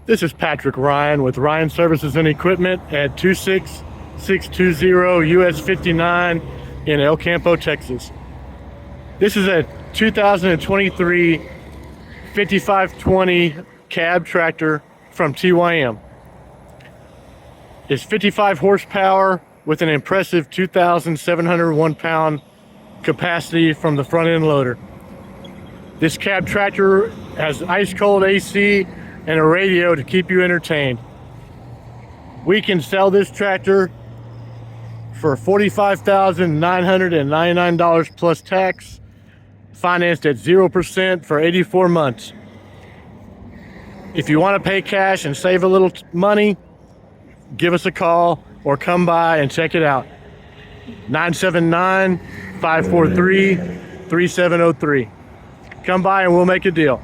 This is Patrick Ryan with Ryan Services and Equipment at 26620 US 59 in El Campo, Texas. This is a 2023 5520 cab tractor from TYM. It's 55 horsepower with an impressive 2,701 pound capacity from the front end loader. This cab tractor has ice cold AC and a radio to keep you entertained. We can sell this tractor for $45,999 plus tax, financed at 0% for 84 months. If you want to pay cash and save a little money, give us a call or come by and check it out. 979-543-3703. Come by and we'll make a deal.